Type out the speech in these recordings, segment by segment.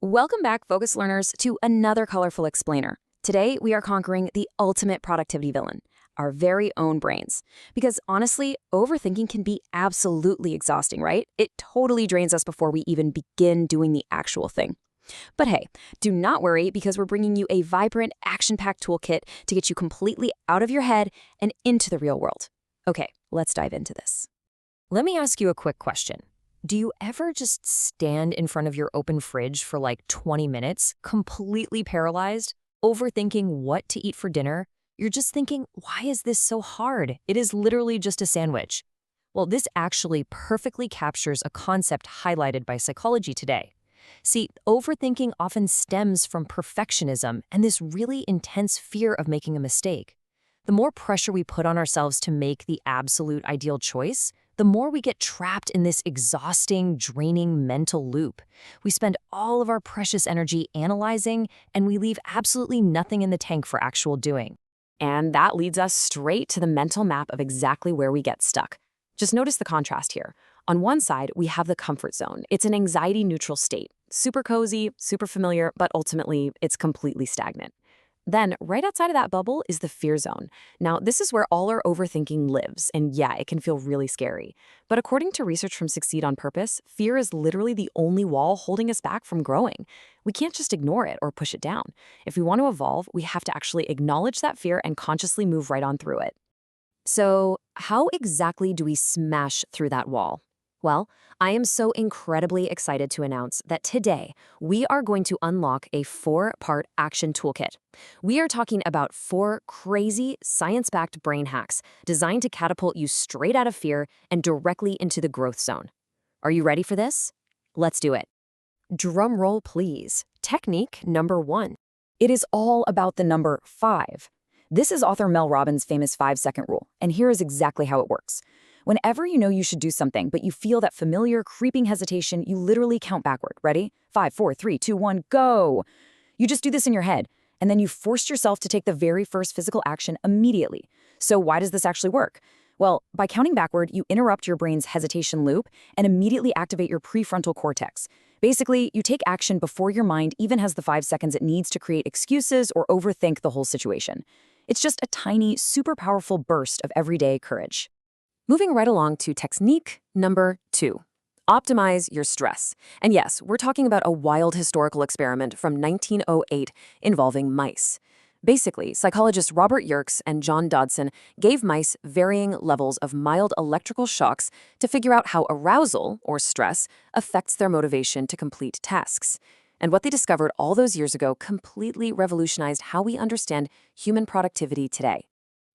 Welcome back, focus learners, to another colorful explainer. Today, we are conquering the ultimate productivity villain, our very own brains. Because honestly, overthinking can be absolutely exhausting, right? It totally drains us before we even begin doing the actual thing. But hey, do not worry because we're bringing you a vibrant, action-packed toolkit to get you completely out of your head and into the real world. Okay, let's dive into this. Let me ask you a quick question. Do you ever just stand in front of your open fridge for like 20 minutes, completely paralyzed, overthinking what to eat for dinner? You're just thinking, why is this so hard? It is literally just a sandwich. Well, this actually perfectly captures a concept highlighted by psychology today. See, overthinking often stems from perfectionism and this really intense fear of making a mistake. The more pressure we put on ourselves to make the absolute ideal choice, the more we get trapped in this exhausting, draining mental loop. We spend all of our precious energy analyzing, and we leave absolutely nothing in the tank for actual doing. And that leads us straight to the mental map of exactly where we get stuck. Just notice the contrast here. On one side, we have the comfort zone. It's an anxiety-neutral state. Super cozy, super familiar, but ultimately, it's completely stagnant. Then, right outside of that bubble is the fear zone. Now, this is where all our overthinking lives, and yeah, it can feel really scary. But according to research from Succeed on Purpose, fear is literally the only wall holding us back from growing. We can't just ignore it or push it down. If we want to evolve, we have to actually acknowledge that fear and consciously move right on through it. So, how exactly do we smash through that wall? Well, I am so incredibly excited to announce that today we are going to unlock a 4-part action toolkit. We are talking about 4 crazy, science-backed brain hacks designed to catapult you straight out of fear and directly into the growth zone. Are you ready for this? Let's do it. Drum roll, please. Technique number 1. It is all about the number 5. This is author Mel Robbins' famous 5-second rule, and here is exactly how it works. Whenever you know you should do something, but you feel that familiar, creeping hesitation, you literally count backward. Ready? 5, 4, 3, 2, 1, go! You just do this in your head, and then you forced yourself to take the very first physical action immediately. So why does this actually work? Well, by counting backward, you interrupt your brain's hesitation loop and immediately activate your prefrontal cortex. Basically, you take action before your mind even has the 5 seconds it needs to create excuses or overthink the whole situation. It's just a tiny, super powerful burst of everyday courage. Moving right along to technique number 2. Optimize your stress. And yes, we're talking about a wild historical experiment from 1908 involving mice. Basically, psychologists Robert Yerkes and John Dodson gave mice varying levels of mild electrical shocks to figure out how arousal, or stress, affects their motivation to complete tasks. And what they discovered all those years ago completely revolutionized how we understand human productivity today.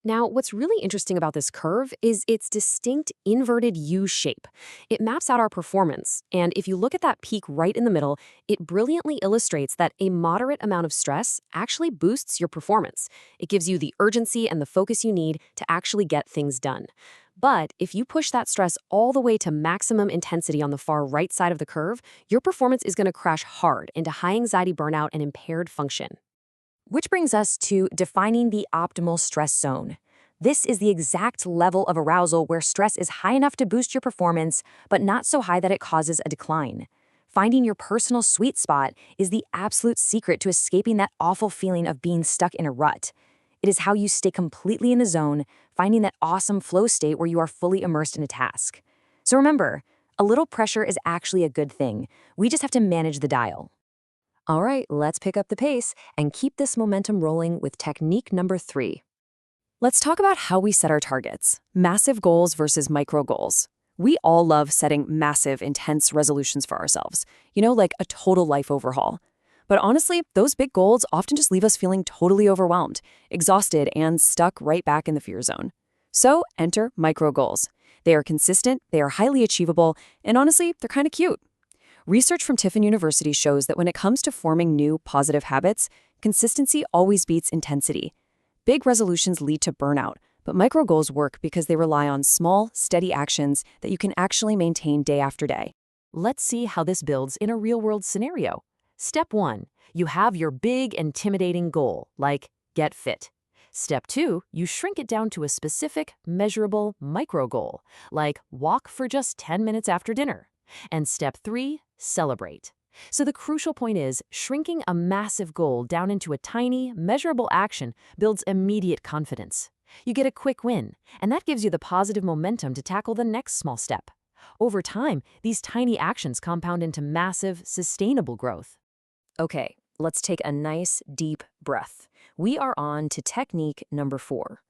Now, what's really interesting about this curve is its distinct inverted U shape. It maps out our performance, and if you look at that peak right in the middle, it brilliantly illustrates that a moderate amount of stress actually boosts your performance. It gives you the urgency and the focus you need to actually get things done. But if you push that stress all the way to maximum intensity on the far right side of the curve, your performance is going to crash hard into high anxiety burnout and impaired function. Which brings us to defining the optimal stress zone. This is the exact level of arousal where stress is high enough to boost your performance, but not so high that it causes a decline. Finding your personal sweet spot is the absolute secret to escaping that awful feeling of being stuck in a rut. It is how you stay completely in the zone, finding that awesome flow state where you are fully immersed in a task. So remember, a little pressure is actually a good thing. We just have to manage the dial. All right, let's pick up the pace and keep this momentum rolling with technique number 3. Let's talk about how we set our targets. Massive goals versus micro goals. We all love setting massive, intense resolutions for ourselves. Like a total life overhaul. But honestly, those big goals often just leave us feeling totally overwhelmed, exhausted, and stuck right back in the fear zone. So enter micro goals. They are consistent, they are highly achievable, and honestly, they're kind of cute. Research from Tiffin University shows that when it comes to forming new, positive habits, consistency always beats intensity. Big resolutions lead to burnout, but micro goals work because they rely on small, steady actions that you can actually maintain day after day. Let's see how this builds in a real-world scenario. Step 1. You have your big, intimidating goal, like get fit. Step 2. You shrink it down to a specific, measurable micro goal, like walk for just 10 minutes after dinner. And step 3. Celebrate. So the crucial point is, shrinking a massive goal down into a tiny, measurable action builds immediate confidence. You get a quick win, and that gives you the positive momentum to tackle the next small step. Over time, these tiny actions compound into massive, sustainable growth. Okay, let's take a nice, deep breath. We are on to technique number 4.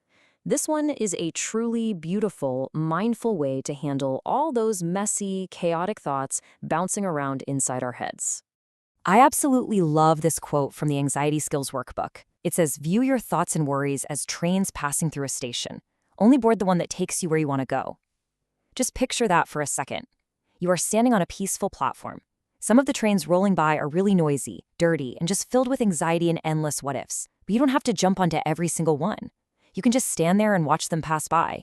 This one is a truly beautiful, mindful way to handle all those messy, chaotic thoughts bouncing around inside our heads. I absolutely love this quote from the Anxiety Skills Workbook. It says, "View your thoughts and worries as trains passing through a station. Only board the one that takes you where you want to go." Just picture that for a second. You are standing on a peaceful platform. Some of the trains rolling by are really noisy, dirty, and just filled with anxiety and endless what-ifs. But you don't have to jump onto every single one. You can just stand there and watch them pass by.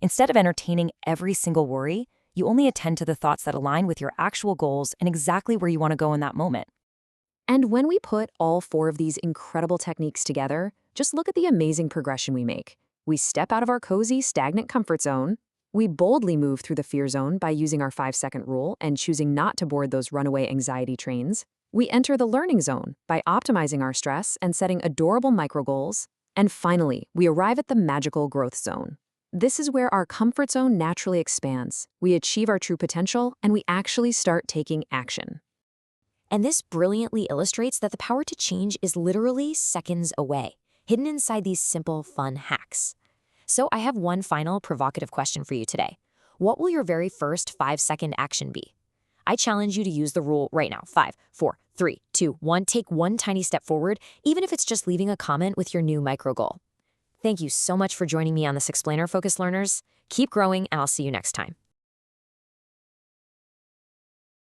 Instead of entertaining every single worry, you only attend to the thoughts that align with your actual goals and exactly where you want to go in that moment. And when we put all 4 of these incredible techniques together, just look at the amazing progression we make. We step out of our cozy, stagnant comfort zone. We boldly move through the fear zone by using our 5-second rule and choosing not to board those runaway anxiety trains. We enter the learning zone by optimizing our stress and setting adorable micro goals. And finally, we arrive at the magical growth zone. This is where our comfort zone naturally expands. We achieve our true potential, and we actually start taking action. And this brilliantly illustrates that the power to change is literally seconds away, hidden inside these simple, fun hacks. So I have one final provocative question for you today. What will your very first 5-second action be? I challenge you to use the rule right now. 5, 4, 3, 2, 1. Take one tiny step forward, even if it's just leaving a comment with your new micro goal. Thank you so much for joining me on this Explainer Focused Learners. Keep growing, and I'll see you next time.